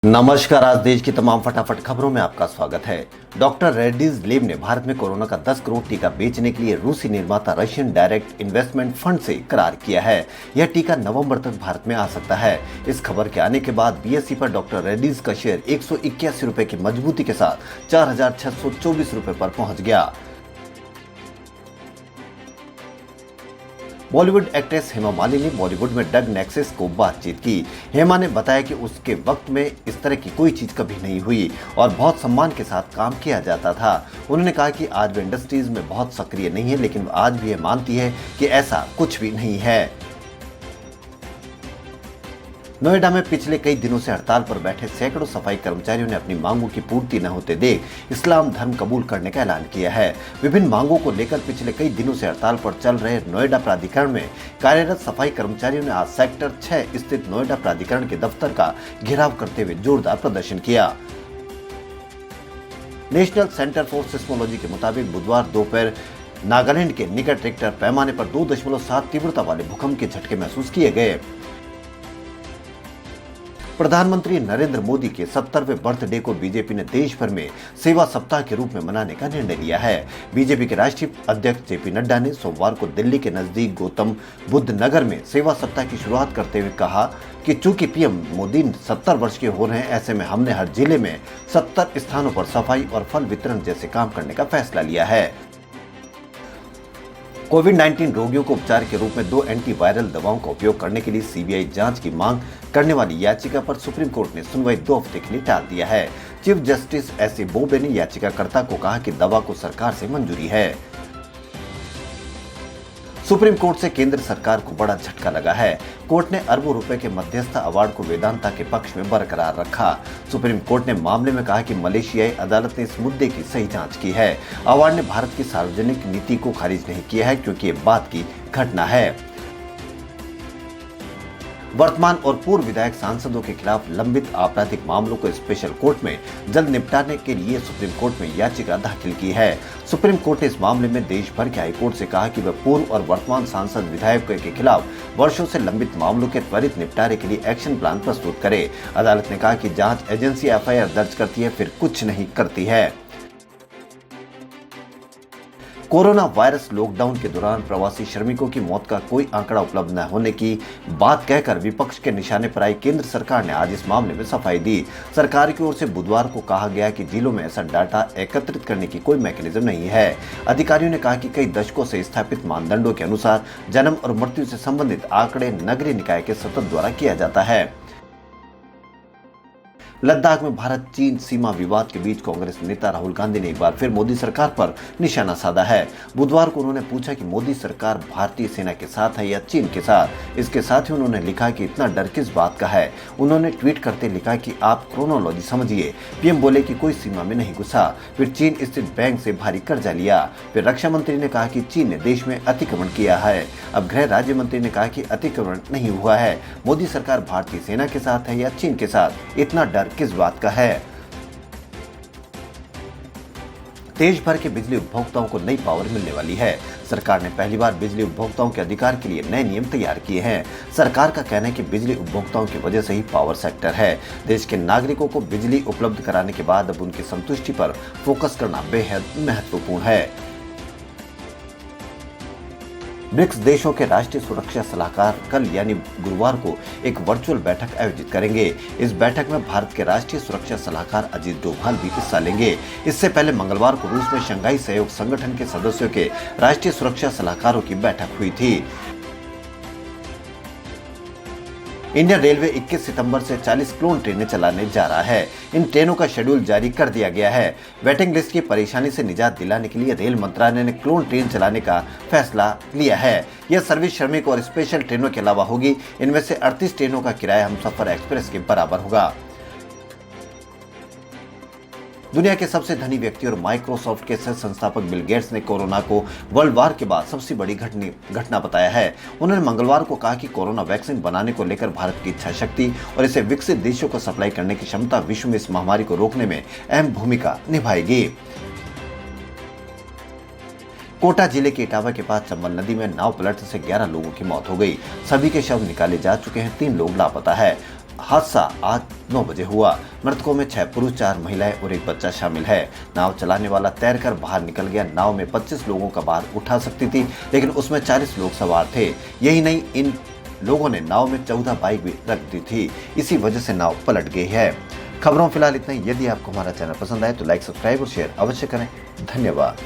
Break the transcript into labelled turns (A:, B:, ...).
A: नमस्कार। आज देश की तमाम फटाफट खबरों में आपका स्वागत है। डॉक्टर रेड्डीज लैब ने भारत में कोरोना का 10 करोड़ टीका बेचने के लिए रूसी निर्माता रशियन डायरेक्ट इन्वेस्टमेंट फंड से करार किया है। यह टीका नवंबर तक भारत में आ सकता है। इस खबर के आने के बाद बीएसई पर डॉक्टर रेड्डीज का शेयर 181 रुपए की मजबूती के साथ 4,624 रुपए पर पहुंच गया। बॉलीवुड एक्ट्रेस हेमा मालिनी ने बॉलीवुड में डग नेक्सस को बातचीत की। हेमा ने बताया कि उसके वक्त में इस तरह की कोई चीज कभी नहीं हुई और बहुत सम्मान के साथ काम किया जाता था। उन्होंने कहा कि आज वे इंडस्ट्रीज में बहुत सक्रिय नहीं है, लेकिन आज भी यह मानती है कि ऐसा कुछ भी नहीं है। नोएडा में पिछले कई दिनों से हड़ताल पर बैठे सैकड़ों सफाई कर्मचारियों ने अपनी मांगों की पूर्ति न होते देख इस्लाम धर्म कबूल करने का ऐलान किया है। विभिन्न मांगों को लेकर पिछले कई दिनों से हड़ताल पर चल रहे नोएडा प्राधिकरण में कार्यरत सफाई कर्मचारियों ने आज सेक्टर 6 स्थित नोएडा प्राधिकरण के दफ्तर का घेराव करते हुए जोरदार प्रदर्शन किया। नेशनल सेंटर फॉर सिस्मोलॉजी के मुताबिक बुधवार दोपहर नागालैंड के निकट रिक्टर पैमाने पर 2.7 तीव्रता वाले भूकंप के झटके महसूस किए गए। प्रधानमंत्री नरेंद्र मोदी के 70वें बर्थडे को बीजेपी ने देश भर में सेवा सप्ताह के रूप में मनाने का निर्णय लिया है। बीजेपी के राष्ट्रीय अध्यक्ष जेपी नड्डा ने सोमवार को दिल्ली के नजदीक गौतम बुद्ध नगर में सेवा सप्ताह की शुरुआत करते हुए कहा कि चूंकि पीएम मोदी 70 वर्ष के हो रहे हैं, ऐसे में हमने हर जिले में 70 स्थानों पर सफाई और फल वितरण जैसे काम करने का फैसला लिया है। कोविड-19 रोगियों को उपचार के रूप में 2 एंटीवायरल दवाओं का उपयोग करने के लिए सीबीआई जांच की मांग करने वाली याचिका पर सुप्रीम कोर्ट ने सुनवाई 2 हफ्ते के लिए टाल दिया है। Chief justice S A Bobde ने याचिकाकर्ता को कहा कि दवा को सरकार से मंजूरी है। सुप्रीम कोर्ट से केंद्र सरकार को बड़ा झटका लगा है। कोर्ट ने अरबों रुपए के मध्यस्थता अवार्ड को वेदांता के पक्ष में बरकरार रखा। सुप्रीम कोर्ट ने मामले में कहा कि मलेशियाई अदालत ने इस मुद्दे की सही जांच की है। अवार्ड ने भारत की सार्वजनिक नीति को खारिज नहीं किया है, क्योंकि ये बात की घटना है। वर्तमान और पूर्व विधायक सांसदों के खिलाफ लंबित आपराधिक मामलों को स्पेशल कोर्ट में जल्द निपटाने के लिए सुप्रीम कोर्ट में याचिका दाखिल की है। सुप्रीम कोर्ट ने इस मामले में देश भर के हाईकोर्ट से कहा कि वह पूर्व और वर्तमान सांसद विधायकों के खिलाफ वर्षों से लंबित मामलों के त्वरित निपटारे के लिए एक्शन प्लान प्रस्तुत करे। अदालत ने कहा कि जांच एजेंसी एफआईआर दर्ज करती है, फिर कुछ नहीं करती है। कोरोना वायरस लॉकडाउन के दौरान प्रवासी श्रमिकों की मौत का कोई आंकड़ा उपलब्ध न होने की बात कहकर विपक्ष के निशाने पर आई केंद्र सरकार ने आज इस मामले में सफाई दी। सरकार की ओर से बुधवार को कहा गया कि जिलों में ऐसा डाटा एकत्रित करने की कोई मैकेनिज्म नहीं है। अधिकारियों ने कहा कि कई दशकों से स्थापित मानदंडों के अनुसार जन्म और मृत्यु से संबंधित आंकड़े नगरीय निकाय के सतत द्वारा किया जाता है। लद्दाख में भारत चीन सीमा विवाद के बीच कांग्रेस नेता राहुल गांधी ने एक बार फिर मोदी सरकार पर निशाना साधा है। बुधवार को उन्होंने पूछा कि मोदी सरकार भारतीय सेना के साथ है या चीन के साथ। इसके साथ ही उन्होंने लिखा कि इतना डर किस बात का है। उन्होंने ट्वीट करते लिखा कि आप क्रोनोलॉजी समझिए। पीएम बोले कि कोई सीमा में नहीं घुसा, फिर चीन स्थित बैंक से भारी कर्जा लिया। फिर रक्षा मंत्री ने कहा कि चीन ने देश में अतिक्रमण किया है। अब गृह राज्य मंत्री ने कहा कि अतिक्रमण नहीं हुआ है। मोदी सरकार भारतीय सेना के साथ है या चीन के साथ, इतना डर किस बात का है। देश भर के बिजली उपभोक्ताओं को नई पावर मिलने वाली है। सरकार ने पहली बार बिजली उपभोक्ताओं के अधिकार के लिए नए नियम तैयार किए हैं। सरकार का कहना है कि बिजली उपभोक्ताओं की वजह से ही पावर सेक्टर है। देश के नागरिकों को बिजली उपलब्ध कराने के बाद अब उनकी संतुष्टि पर फोकस करना बेहद महत्वपूर्ण है। ब्रिक्स देशों के राष्ट्रीय सुरक्षा सलाहकार कल यानी गुरुवार को एक वर्चुअल बैठक आयोजित करेंगे। इस बैठक में भारत के राष्ट्रीय सुरक्षा सलाहकार अजीत डोभाल भी हिस्सा लेंगे। इससे पहले मंगलवार को रूस में शंघाई सहयोग संगठन के सदस्यों के राष्ट्रीय सुरक्षा सलाहकारों की बैठक हुई थी। इंडियन रेलवे 21 सितंबर से 40 क्लोन ट्रेनें चलाने जा रहा है। इन ट्रेनों का शेड्यूल जारी कर दिया गया है। वेटिंग लिस्ट की परेशानी से निजात दिलाने के लिए रेल मंत्रालय ने क्लोन ट्रेन चलाने का फैसला लिया है। यह सर्विस श्रमिक और स्पेशल ट्रेनों के अलावा होगी। इनमें से 38 ट्रेनों का किराया हमसफर एक्सप्रेस के बराबर होगा। दुनिया के सबसे धनी व्यक्ति और माइक्रोसॉफ्ट के सह संस्थापक बिल गेट्स ने कोरोना को वर्ल्ड वार के बाद सबसे बड़ी घटना बताया है। उन्होंने मंगलवार को कहा कि कोरोना वैक्सीन बनाने को लेकर भारत की इच्छा शक्ति और इसे विकसित देशों को सप्लाई करने की क्षमता विश्व में इस महामारी को रोकने में अहम भूमिका निभाएगी। कोटा जिले के इटावा के पास चंबल नदी में नाव पलटने से 11 लोगों की मौत हो गई। सभी के शव निकाले जा चुके हैं, 3 लोग लापता है। हादसा आज 9 बजे हुआ। मृतकों में 6 पुरुष, 4 महिलाएं और 1 बच्चा शामिल है। नाव चलाने वाला तैरकर बाहर निकल गया। नाव में 25 लोगों का भार उठा सकती थी, लेकिन उसमें 40 लोग सवार थे। यही नहीं, इन लोगों ने नाव में 14 बाइक भी रख दी थी। इसी वजह से नाव पलट गई है। खबरों फिलहाल इतना ही। यदि आपको हमारा चैनल पसंद आए तो लाइक, सब्सक्राइब और शेयर अवश्य करें। धन्यवाद।